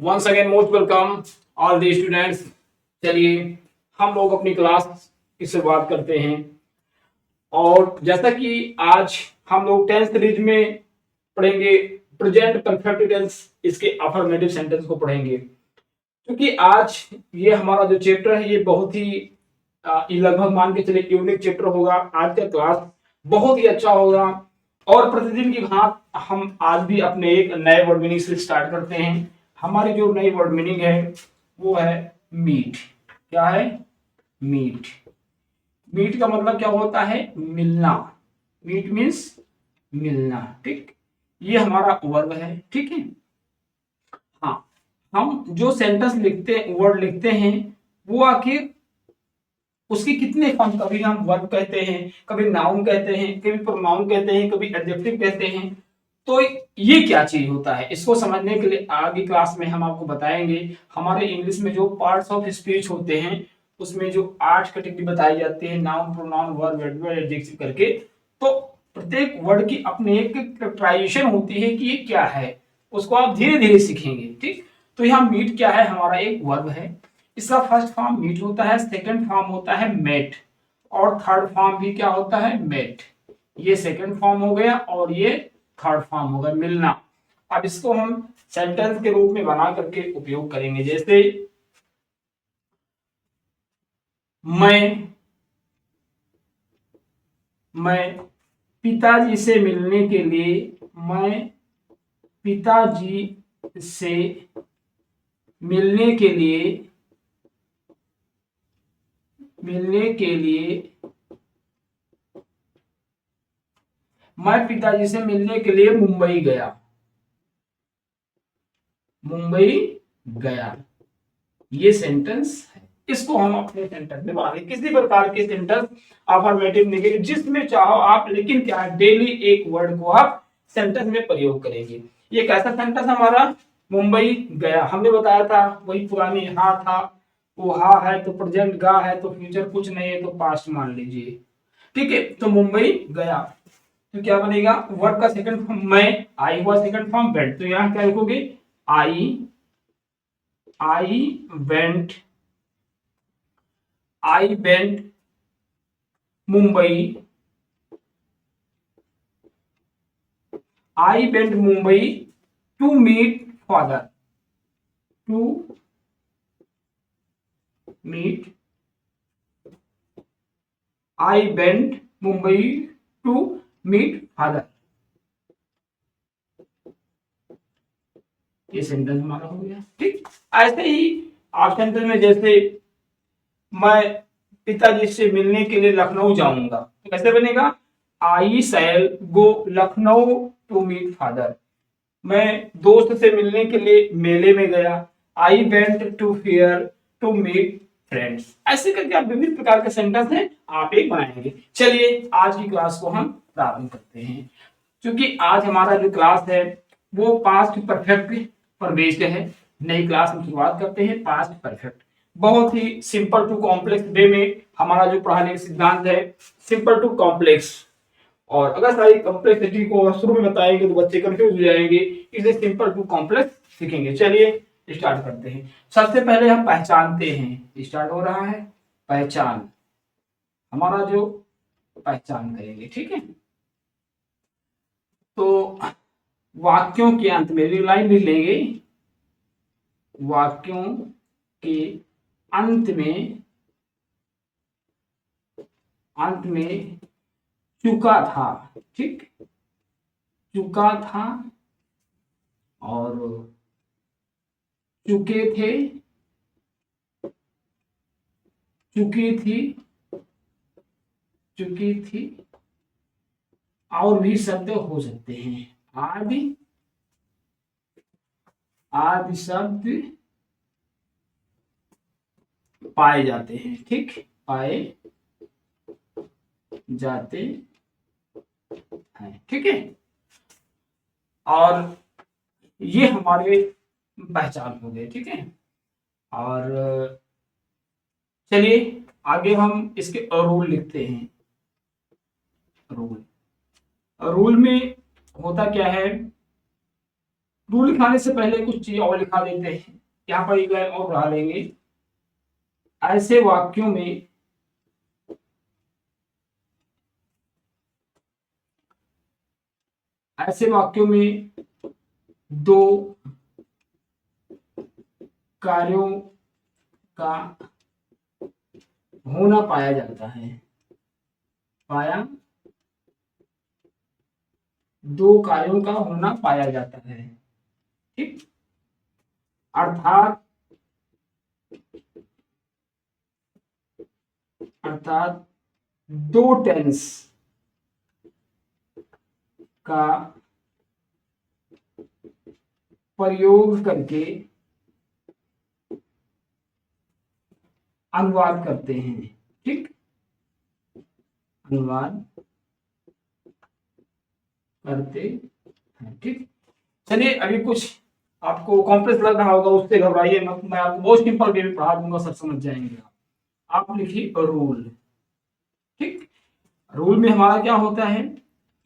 Once again most welcome all the students. चलिए हम लोग अपनी क्लास की शुरुआत करते हैं। और जैसा कि आज हम लोग टेंस सीरीज में पढ़ेंगे प्रेजेंट परफेक्ट टेंस, इसके अफर्मेटिव सेंटेंस को पढ़ेंगे। क्योंकि आज ये हमारा जो चैप्टर है ये बहुत ही ये लगभग मान के चले यूनिक चैप्टर होगा। आज का क्लास बहुत ही अच्छा होगा और प्रतिदिन की भांति हम आज भी अपने एक नए वर्ड मीनिंग से स्टार्ट करते हैं। हमारी जो नई वर्ड मीनिंग है वो है मीट। क्या है? मीट। मीट का मतलब क्या होता है? मिलना। मीट मीन्स मिलना। ठीक, ये हमारा वर्ब है। ठीक है। हाँ, हम जो सेंटेंस लिखते वर्ड लिखते हैं वो आखिर उसकी कितने फॉर्म, कभी हम वर्ब कहते हैं, कभी नाउन कहते हैं, कभी प्रोनाउन कहते हैं, कभी एडजेक्टिव कहते हैं। तो ये क्या चीज होता है, इसको समझने के लिए आगे क्लास में हम आपको बताएंगे। हमारे इंग्लिश में जो पार्ट्स ऑफ स्पीच होते हैं उसमें जो 8 कैटेगरी बताई जाती है, noun, pronoun, verb, adverb, adjective करके। तो प्रत्येक वर्ड की अपनी एक कैरेक्टराइजेशन होती है कि ये क्या है, उसको आप धीरे धीरे सीखेंगे। ठीक, तो यहाँ मीट क्या है? हमारा एक वर्ब है। इसका फर्स्ट फॉर्म मीट होता है, सेकंड फॉर्म होता है मेट, और थर्ड फॉर्म भी क्या होता है? मेट। ये सेकंड फॉर्म हो गया और ये थर्ड फॉर्म हो गया, मिलना। अब इसको हम सेंटेंस के रूप में बना करके उपयोग करेंगे। जैसे मैं पिताजी से मिलने के लिए, मैं पिताजी से मिलने के लिए मैं पिताजी से मिलने के लिए मुंबई गया। ये सेंटेंस है। इसको हम अपने सेंटेंस में बनाएंगे। किसी प्रकार के सेंटेंस अफर्मेटिव, नेगेटिव, जिसमें चाहो आप, लेकिन क्या है, डेली एक वर्ड को आप सेंटेंस में प्रयोग करेंगे। ये कैसा सेंटेंस हमारा? मुंबई गया। हमने बताया था वही पुरानी हा था, वो हा है तो प्रेजेंट, गा है तो फ्यूचर, कुछ नहीं है तो पास्ट मान लीजिए। ठीक है, तो मुंबई गया तो क्या बनेगा? वर्ब का सेकंड फॉर्म मैं, आई हुआ सेकंड फॉर्म वेंट, तो यहां क्या लिखोगे? I went Mumbai to meet father. I went Mumbai to meet father. ये सेंटेंस हमारा हो गया। ठीक, ऐसे ही आप सेंटेंस में जैसे मैं पिताजी से मिलने के लिए लखनऊ जाऊंगा, तो कैसे बनेगा? I shall go Lucknow to meet father. मैं दोस्त से मिलने के लिए मेले में गया। I went to fair to meet friends. ऐसे करके आप विभिन्न प्रकार के सेंटेंस हैं आप एक बनाएंगे। चलिए आज की क्लास को हम प्रारंभ करते हैं। क्योंकि आज हमारा जो क्लास है वो पास्ट परफेक्ट पर बेस्ड है। नई क्लास हम शुरुआत करते हैं पास्ट परफेक्ट। बहुत ही सिंपल टू कॉम्प्लेक्स वे में हमारा जो पढ़ाने का सिद्धांत है, सिंपल टू कॉम्प्लेक्स। और अगर सारी कॉम्प्लेक्सिटी को शुरू में बताएंगे तो बच्चे कंफ्यूज हो जाएंगे, इसलिए सिंपल टू कॉम्प्लेक्स सीखेंगे। चलिए स्टार्ट करते हैं। सबसे पहले हम पहचानते हैं, स्टार्ट हो रहा है पहचान। हमारा जो पहचान करेंगे, ठीक है। तो वाक्यों के अंत में लाइन भी लेंगे। वाक्यों के अंत में चुका था। ठीक, चुका था और चुके थे, चुकी थी, चुकी थी, और भी शब्द हो सकते हैं। आदि आदि शब्द पाए जाते हैं। ठीक, पाए जाते हैं। ठीक है, और ये हमारे पहचान हो गए। ठीक है, और चलिए आगे हम इसके रूल लिखते हैं। रूल में होता क्या है? रूल लिखाने से पहले कुछ चीज और लिखा देते हैं। यहाँ पर एक लाइन और बढ़ा लेंगे। ऐसे वाक्यों में दो कार्यों का होना पाया जाता है। दो कार्यों का होना पाया जाता है, ठीक। अर्थात दो टेंस का प्रयोग करके अनुवाद करते हैं, ठीक। अनुवाद करते हैं, ठीक। चलिए अभी कुछ आपको कॉम्प्लेक्स लग रहा होगा, उससे घबराइए मत, मैं आपको बहुत सिंपल वे में पढ़ा दूंगा, सब समझ जाएंगे आप लिखिए रूल, ठीक। रूल में हमारा क्या होता है,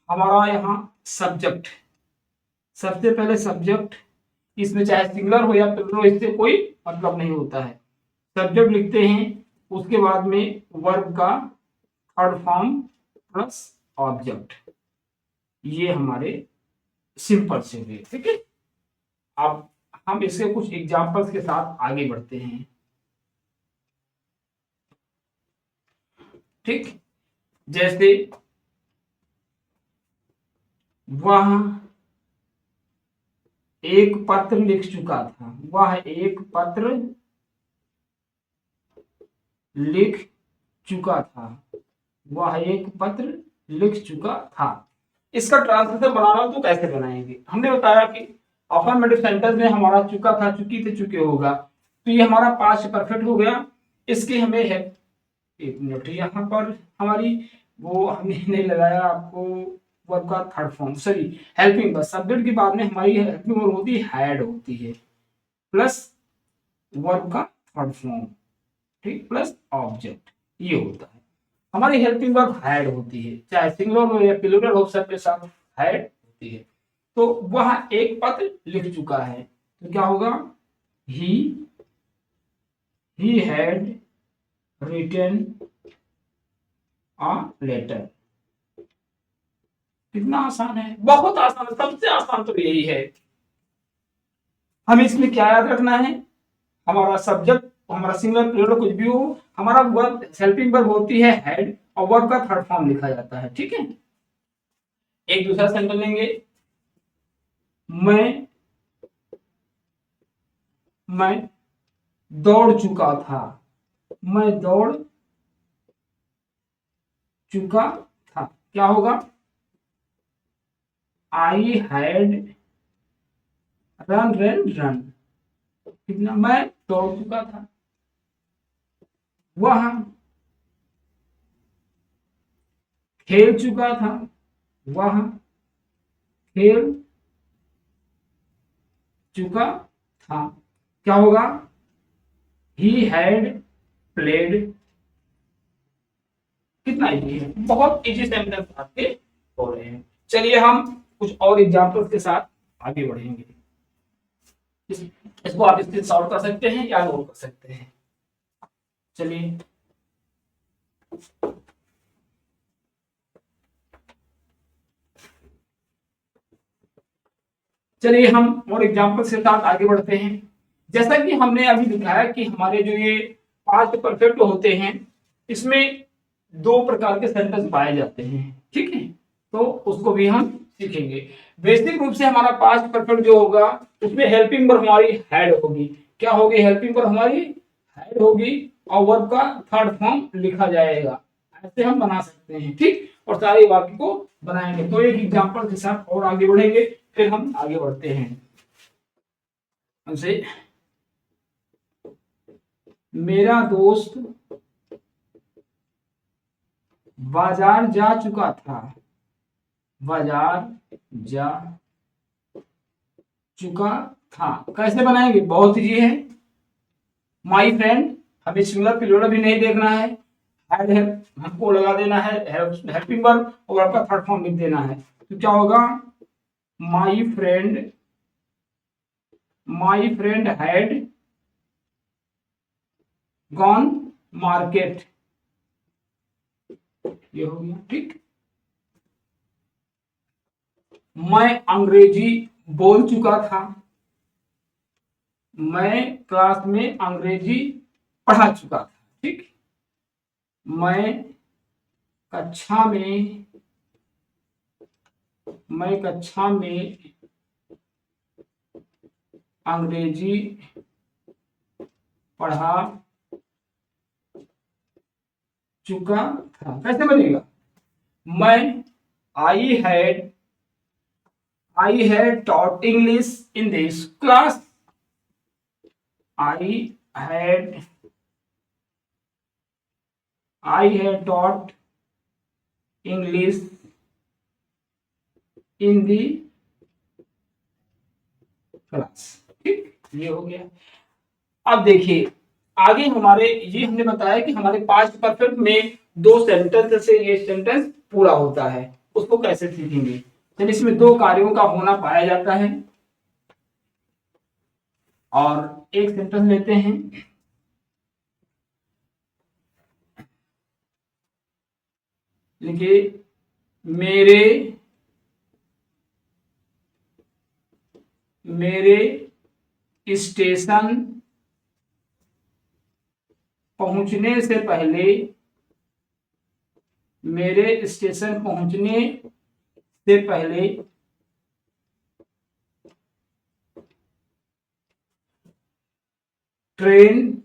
हमारा यहाँ सब्जेक्ट, सबसे पहले सब्जेक्ट, इसमें चाहे सिंगुलर हो या प्लूरल हो, इससे कोई मतलब नहीं होता है। सब्जेक्ट लिखते हैं, उसके बाद में वर्ब का थर्ड फॉर्म प्लस ऑब्जेक्ट, ये हमारे सिंपल से हुए, ठीक है। अब हम इसके कुछ एग्जांपल्स के साथ आगे बढ़ते हैं, ठीक। जैसे वह एक पत्र लिख चुका था, वह एक पत्र लिख चुका था, वह एक पत्र लिख चुका था। इसका ट्रांसलेशन बनाना तो कैसे बनाएंगे, हमने बताया कि अफर्मेटिव सेंटेंस में हमारा चुका था, चुकी थे, चुके होगा, तो ये हमारा पास्ट परफेक्ट हो गया। इसकी हमें है, एक मिनट, यहाँ पर हमारी वो हमने नहीं लगाया आपको, वर्ब का third form, sorry helping verb, subject के बाद में हमारी हेल्पिंग वर्ब होती है, हैड होती है, प्लस वर्ब का थर्ड फॉर्म, ठीक, प्लस ऑब्जेक्ट, ये होता है। हमारी हेल्पिंग वर्ब हैड होती है, चाहे सिंगुलर हो या प्लूरल हो, सबके साथ हैड होती है। तो वह एक पत्र लिख चुका है, तो क्या होगा, he had written a letter. कितना आसान है, बहुत आसान है, सबसे आसान तो यही है। हमें इसमें क्या याद रखना है, हमारा सब्जेक्ट, हमारा सिंगुलर प्लूरल कुछ भी हो, हमारा वर्ब हेल्पिंग वर्ब होती है हैड, और वर्ब का थर्ड फॉर्म लिखा जाता है, ठीक है। एक दूसरा सेंटेंस लेंगे, मैं दौड़ चुका था, मैं दौड़ चुका था, क्या होगा, आई हैड रन, कितना, मैं दौड़ चुका था। वह खेल चुका था, वह खेल चुका था, क्या होगा, ही हैड प्लेड। कितना इजी है, बहुत इजी सेंटेंस आपके हो रहे हैं। चलिए हम कुछ और एग्जांपल्स के साथ आगे बढ़ेंगे। इसको आप इससे सॉल्व कर सकते हैं या नोट कर सकते हैं। चलिए चलिए हम और एग्जांपल्स के साथ आगे बढ़ते हैं। जैसा कि हमने अभी दिखाया कि हमारे जो ये पास्ट परफेक्ट होते हैं, इसमें दो प्रकार के सेंटेंस पाए जाते हैं, ठीक है, तो उसको भी हम सीखेंगे। बेसिक रूप से हमारा पास्ट परफेक्ट जो होगा, उसमें हेल्पिंग वर्ब हमारी हैड होगी, क्या होगी, हेल्पिंग वर्ब हमारी हैड होगी, और वर्ब का थर्ड फॉर्म लिखा जाएगा, ऐसे हम बना सकते हैं, ठीक। और सारे वाक्य को बनाएंगे, तो एक एग्जांपल के साथ और आगे बढ़ेंगे, फिर हम आगे बढ़ते हैं। हमसे, मेरा दोस्त बाजार जा चुका था, बाजार जा चुका था, कैसे बनाएंगे, बहुत इजी है। माई फ्रेंड, हमें सिंगुलर प्लूरल भी नहीं देखना है, हैड है हमको लगा देना है, हेल्पिंग वर्ब और आपका थर्ड फॉर्म लिख देना है, तो क्या होगा, my friend my friend had gone market, ये हो गया। ठीक, मैं अंग्रेजी बोल चुका था, मैं क्लास में अंग्रेजी पढ़ा चुका था। ठीक, मैं कक्षा में अंग्रेजी पढ़ा चुका था। कैसे बनेगा? मैं I had taught English in this class, I had taught English in the class. ठीक, ये हो गया। अब देखिए आगे हमारे, ये हमने बताया कि हमारे पास्ट परफेक्ट में दो सेंटेंस से ये सेंटेंस पूरा होता है, उसको कैसे सीखेंगे। तो इसमें दो कार्यों का होना पाया जाता है, और एक सेंटेंस लेते हैं। लिखिए, मेरे स्टेशन पहुंचने से पहले, ट्रेन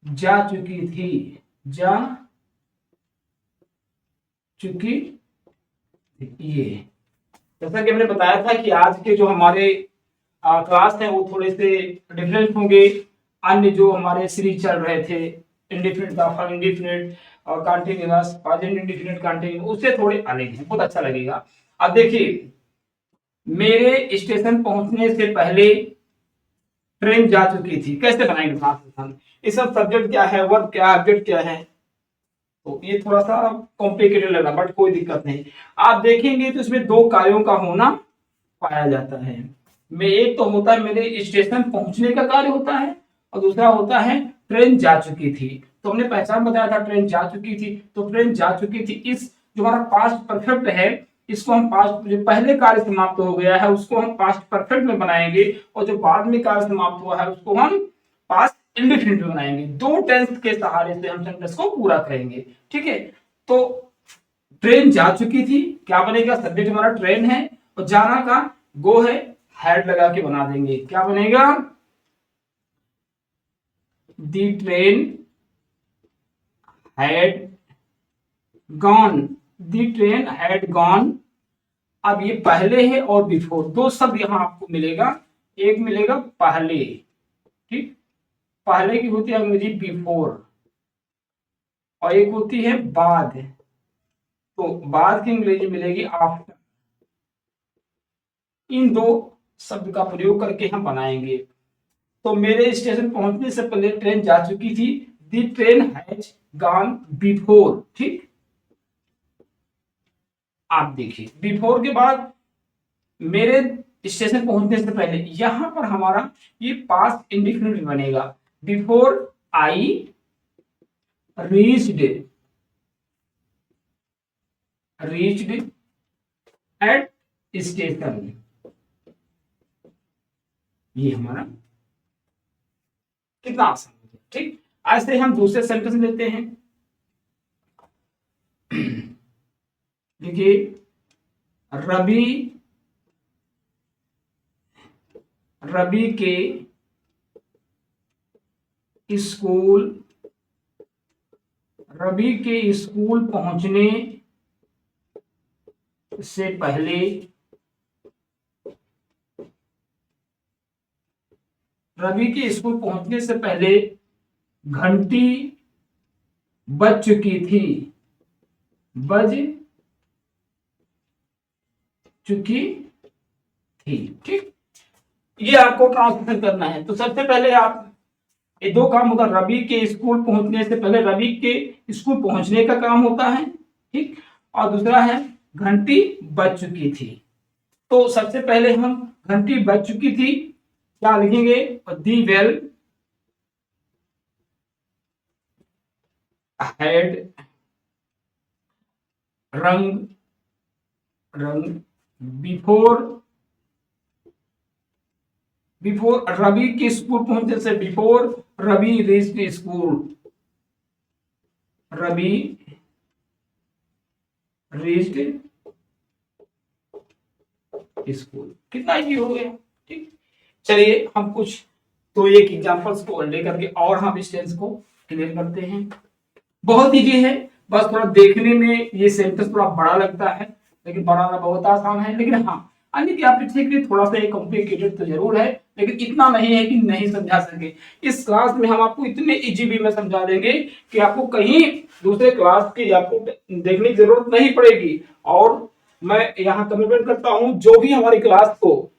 जा चुकी थी, ये। जैसा कि हमने बताया था कि आज के जो हमारे क्लास हैं वो थोड़े से डिफरेंट होंगे। अन्य जो हमारे सीरीज चल रहे थे, इंडिफिनिट का इंडिफिनिट और कंटीन्यूअस, प्रेजेंट इंडिफिनिट कंटीन्यूअस, उससे थोड़े अलग हैं, बहुत अच्छा लगेगा। अब देखिए, मेरे स्टेशन पहुंचने से पहले ट्रेन जा चुकी थी, कैसे बनाएंगे पास्ट? इस सब सब्जेक्ट क्या है, वर्ब क्या है, ऑब्जेक्ट क्या है, तो ये थोड़ा सा कॉम्प्लिकेटेड लग रहा, बट कोई दिक्कत नहीं। आप देखेंगे तो इसमें दो कार्यों का होना पाया जाता है। में एक तो होता है मेरे स्टेशन पहुंचने का कार्य होता है, और दूसरा होता है ट्रेन जा चुकी थी। तो हमने पहचान बताया था, ट्रेन जा चुकी थी, तो ट्रेन जा चुकी थी, इस जो हमारा पास्ट परफेक्ट है, इसको हम पास्ट, जो पहले कार्य समाप्त हो गया है उसको हम पास्ट परफेक्ट में बनाएंगे, और जो बाद में कार्य समाप्त हुआ है उसको हम पास्ट इंडेफिनिट में बनाएंगे। दो टेंस के सहारे से हम सेंटेंस को पूरा करेंगे। ठीक है, तो ट्रेन जा चुकी थी, क्या बनेगा? सब्जेक्ट हमारा ट्रेन है, और जाना का गो है, हैड लगा के बना देंगे, क्या बनेगा? The train had gone, the train had gone. अब ये पहले है और बिफोर, दो शब्द यहां आपको मिलेगा। एक मिलेगा पहले, ठीक, पहले की होती है अंग्रेजी बिफोर, और एक होती है बाद, तो बाद की अंग्रेजी मिलेगी आफ्टर। इन दो शब्द का प्रयोग करके हम बनाएंगे। तो मेरे स्टेशन पहुंचने से पहले ट्रेन जा चुकी थी, दी ट्रेन हैज गॉन बिफोर। ठीक, आप देखिए बिफोर के बाद मेरे स्टेशन पहुंचने से पहले, यहां पर हमारा ये पास्ट इंडेफिनिट बनेगा। Before I reached eight station, ये हमारा कितना आसान है। ठीक, ऐसे हम दूसरे सेंटेंस लेते हैं। देखिए, रवि के स्कूल पहुंचने से पहले, रवि के स्कूल पहुंचने से पहले घंटी बज चुकी थी, ठीक, ये आपको ट्रांसलेशन करना है। तो सबसे पहले आप, ये दो काम होगा, रवि के स्कूल पहुंचने से पहले, रवि के स्कूल पहुंचने का काम होता है, ठीक, और दूसरा है घंटी बज चुकी थी। तो सबसे पहले हम घंटी बज चुकी थी क्या लिखेंगे, दी वेल हैड रंग रंग बिफोर बिफोर रवि के स्कूल पहुंचने से, before Ravi reached school, Ravi reached school. कितना इजी हो गया। ठीक, चलिए हम कुछ तो एक एग्जांपल्स को लेकर के और हम इस टेंस को क्लियर करते हैं। बहुत इजी है, बस थोड़ा देखने में ये सेंटेंस थोड़ा बड़ा लगता है, लेकिन बनाना बहुत आसान है। लेकिन हाँ, अन्य की आपके लिए थोड़ा सा कॉम्प्लिकेटेड तो जरूर है, लेकिन इतना नहीं है कि नहीं समझा सके। इस क्लास में हम आपको इतने इजी वे में समझा देंगे कि आपको कहीं दूसरे क्लास की आपको देखने की जरूरत नहीं पड़ेगी। और मैं यहाँ कमिटमेंट करता हूँ, जो भी हमारी क्लास को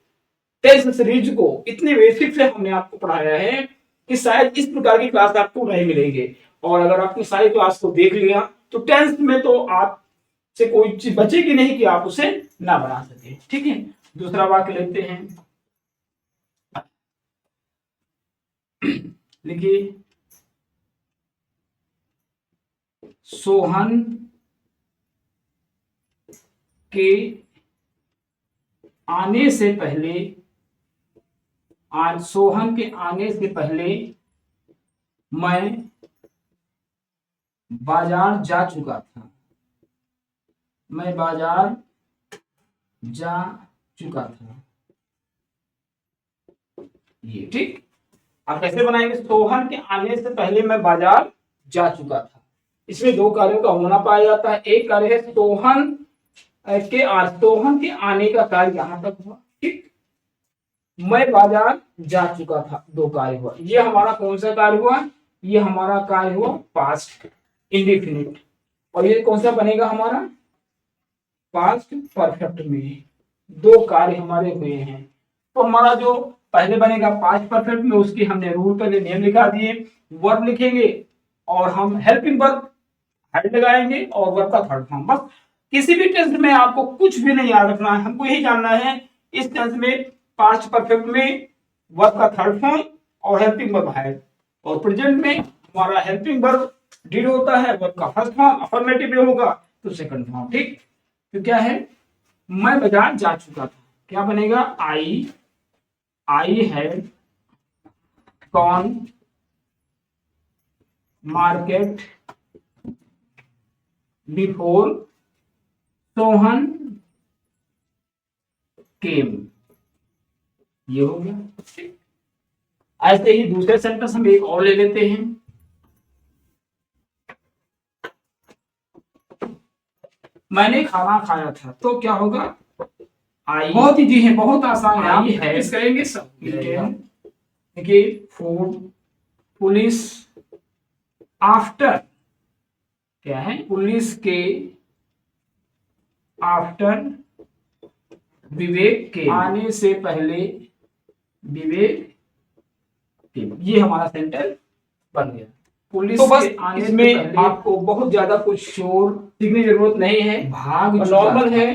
टेस्ट सीरीज को इतने बेसिक से हमने आपको पढ़ाया है कि शायद इस प्रकार की क्लास आपको नहीं मिलेंगे। और अगर आपने सारी क्लास को देख लिया तो टेंथ में तो आप से कोई चीज बचेगी नहीं कि आप उसे ना बना सके। ठीक है, दूसरा वाक्य लेते हैं, लिखिए, सोहन के आने से पहले, आज सोहन के आने से पहले मैं बाजार जा चुका था, मैं बाजार जा चुका था। ये ठीक, आप कैसे बनाएंगे, सोहन के आने से पहले मैं बाजार जा चुका था। इसमें दो कार्यों का होना पाया जाता है। एक कार्य है सोहन सोहन के आने का कार्य यहां तक हुआ। ठीक, मैं बाजार जा चुका था, दो कार्य हुआ। ये हमारा कौन सा कार्य हुआ, ये हमारा कार्य हुआ पास्ट इंडेफिनिट। और ये कौन सा बनेगा हमारा, पास्ट परफेक्ट में। दो कार्य हमारे हुए हैं। तो हमारा जो पहले बनेगा पास्ट परफेक्ट में, उसकी हमने रूल पहले नेम लिखा दिए, वर्ब लिखेंगे और हम हेल्पिंग वर्ब हेड लगाएंगे और वर्ब का थर्ड फॉर्म। बस किसी भी टेंस में आपको कुछ भी नहीं याद रखना है, हमको यही जानना है इस टेंस में पास्ट परफेक्ट में वर्ब का थर्ड फॉर्म और हेल्पिंग वर्ब हेड, और प्रेजेंट में हमारा हेल्पिंग वर्ब डिड होता है, वर्ब का फर्स्ट फॉर्म अफर्मेटिव में होगा तो सेकंड फॉर्म। ठीक, तो क्या है, मैं बाजार जा चुका था, क्या बनेगा, I had gone market before Sohan came. ये हो गया। ऐसे ही दूसरे सेंटेंस हम एक और ले लेते हैं, मैंने खाना खाया था, तो क्या होगा, आई। बहुत इजी है, बहुत आसान है, आप प्रैक्टिस करेंगे सब। देखिए, फूड पुलिस आफ्टर, क्या है, पुलिस के आफ्टर विवेक के आने से पहले विवेक के। ये हमारा सेंटेंस बन गया। पुलिस तो बस आने इसमें आपको बहुत ज्यादा कुछ शोर सीखने की जरूरत नहीं है, भाग नॉर्मल है।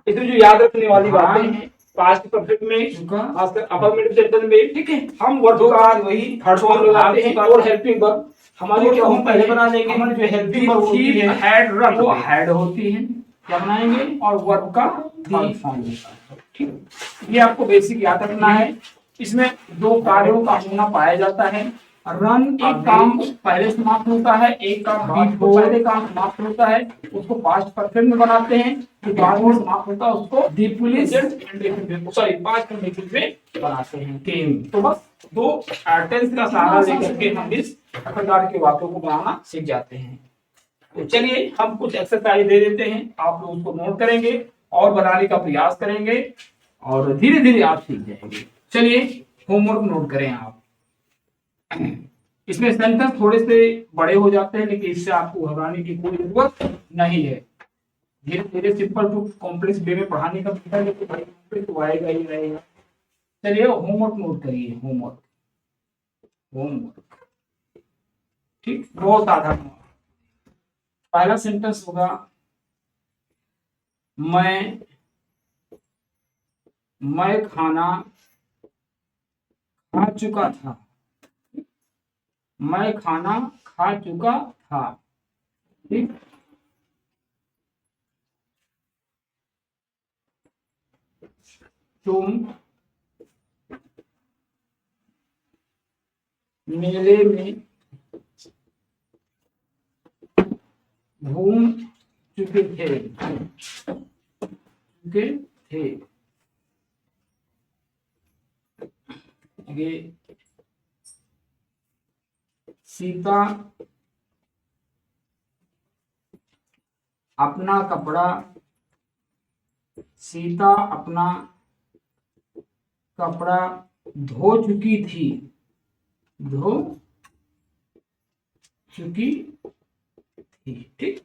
इसमें जो याद रखने वाली बातें हैं, पास्ट परफेक्ट में, खासकर अफर्मेटिव सेंटेंस में, ठीक है, हम वर्ब का वही थर्ड फॉर्म लगाते हैं और हेल्पिंग वर्ब हमारे जो हम पहले बना लेंगे। हमारी जो हेल्पिंग वर्ब होती है हैड रन, वो हैड होती है, क्या बनाएंगे, और वर्ब का थर्ड फॉर्म होता है। ठीक, ये आपको बेसिक याद रखना है। इसमें दो कार्यों का होना पाया जाता है। रन एक काम पहले समाप्त होता है, एक काम बाद में पहले काम समाप्त होता है, उसको पास्ट परफेक्ट में बनाते हैं। जो बाद में समाप्त होता है उसको दी पुलिस सॉरी पास्ट परफेक्ट में बनाते हैं, केम। तो बस दो टेंस का सहारा लेकर के हम इस प्रकार के वाक्यों को बनाना सीख जाते हैं। तो चलिए हम कुछ एक्सरसाइज दे देते हैं, आप लोग उसको नोट करेंगे और बनाने का प्रयास करेंगे और धीरे धीरे आप सीख जाएंगे। चलिए होमवर्क नोट करें आप। इसमें सेंटेंस थोड़े से बड़े हो जाते हैं, लेकिन इससे आपको घबराने की कोई जरूरत नहीं है। धीरे धीरे सिंपल टू कॉम्प्लेक्स वे में पढ़ाने का है, लेकिन भाई कॉम्प्लेक्स तो आएगा ही रहेगा। चलिए होमवर्क नोट करिए, होमवर्क होमवर्क ठीक, बहुत साधारण। पहला सेंटेंस होगा, मैं खाना चुका था। मैं खाना खा चुका था। ठीक, तुम मेले में घूम चुके थे। ये सीता अपना कपड़ा सीता अपना कपड़ा धो चुकी थी। धो चुकी थी। ठीक,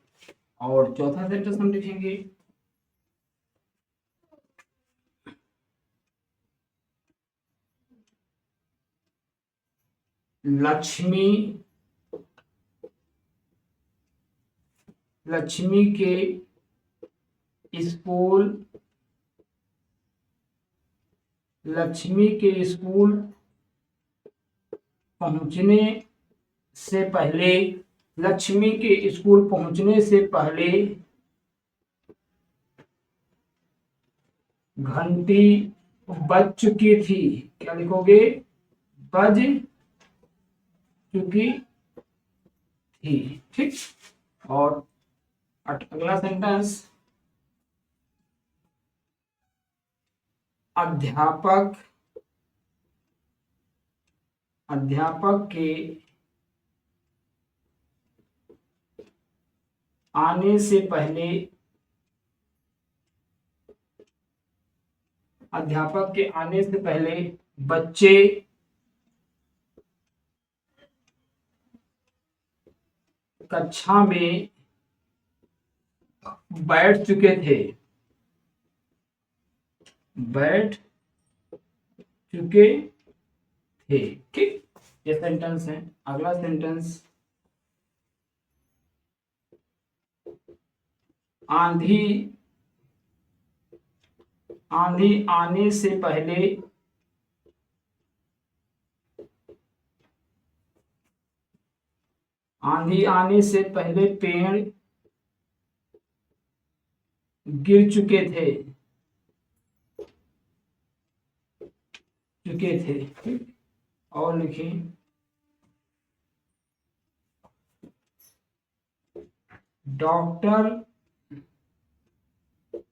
और चौथा सेंटेंस हम लिखेंगे, लक्ष्मी लक्ष्मी के स्कूल लक्ष्मी के स्कूल पहुंचने से पहले लक्ष्मी के स्कूल पहुंचने से पहले घंटी बज चुकी थी। क्या लिखोगे? बज चुकी थी। ठीक, और अगला सेंटेंस, अध्यापक के आने से पहले बच्चे कक्षा में बैठ चुके थे। ठीक, ये सेंटेंस है। अगला सेंटेंस, आंधी आने से पहले पेड़ गिर चुके थे। ठीक, और लिखें, डॉक्टर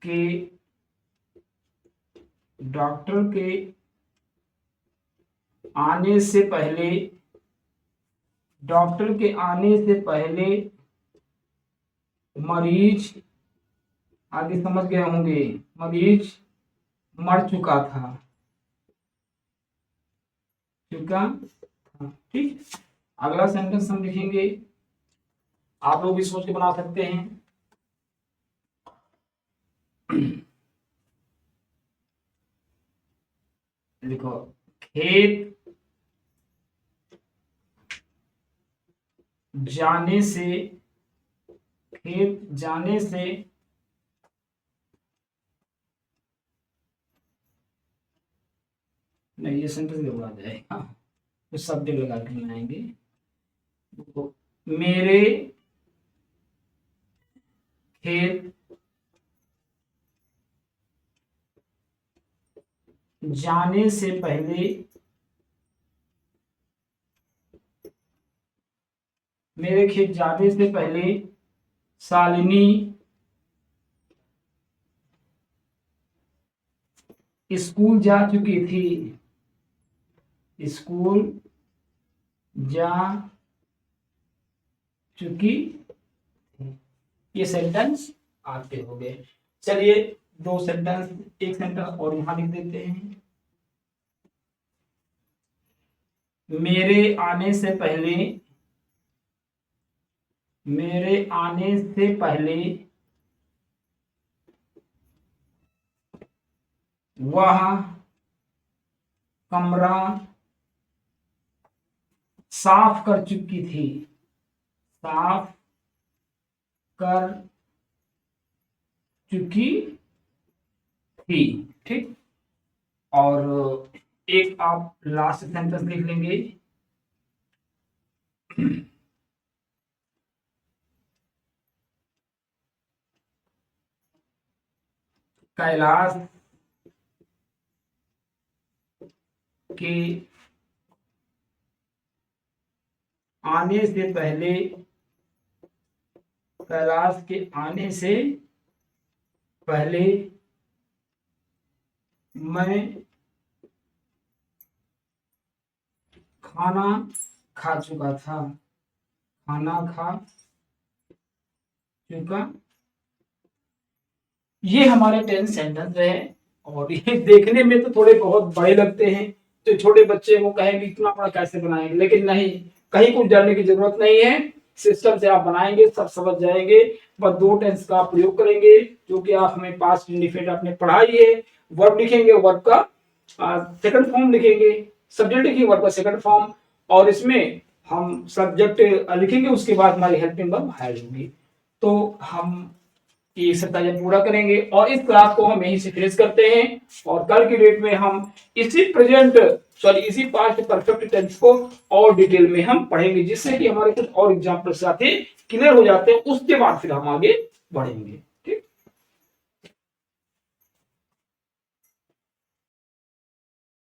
के आने से पहले मरीज, आगे समझ गए होंगे, मरीज मर चुका था। ठीक, अगला सेंटेंस हम लिखेंगे, आप लोग भी सोच के बना सकते हैं। लिखो, खेत जाने से नहीं, ये सेंटेंस गड़बड़ा जाएगा, कुछ शब्द लगा के बनाएंगे। तो मेरे खेत जाने से पहले शालिनी स्कूल जा चुकी थी। ये सेंटेंस आते हो गए। चलिए, दो सेंटेंस, एक सेंटेंस और यहां लिख देते हैं, मेरे आने से पहले वह कमरा साफ कर चुकी थी। ठीक, और एक आप लास्ट सेंटेंस लिख लेंगे। कैलाश के आने से पहले, कैलाश के आने से पहले मैं खाना खा चुका था, खाना खा चुका। ये हमारे 10 सेंटेंस है और ये देखने में तो थोड़े बहुत बड़े लगते हैं, तो छोटे बच्चे वो कहेंगे इतना बड़ा कैसे बनाएंगे, लेकिन नहीं, कहीं कुछ डरने की जरूरत नहीं है। सिस्टम से आप बनाएंगे सब समझ जाएंगे। बस 2 टेंस का प्रयोग करेंगे, जो कि आप हमें पास्ट इंडिफिनिट आपने पढ़ाई है। वर्ब लिखेंगे, वर्ब का सेकंड फॉर्म लिखेंगे, सब्जेक्ट लिखेंगे, वर्ब का सेकंड फॉर्म, और इसमें हम सब्जेक्ट लिखेंगे, उसके बाद हमारी हेल्पिंग वर्ब ऐड होंगी। तो हम ये सब कार्य पूरा करेंगे और इस क्लास को हम यहीं से फिनिश करते हैं। और कल की डेट में हम इसी पास्ट परफेक्ट टेंस को और डिटेल में हम पढ़ेंगे, जिससे कि हमारे कुछ और एग्जाम्पल्स आते क्लियर हो जाते हैं, उसके बाद फिर हम आगे बढ़ेंगे।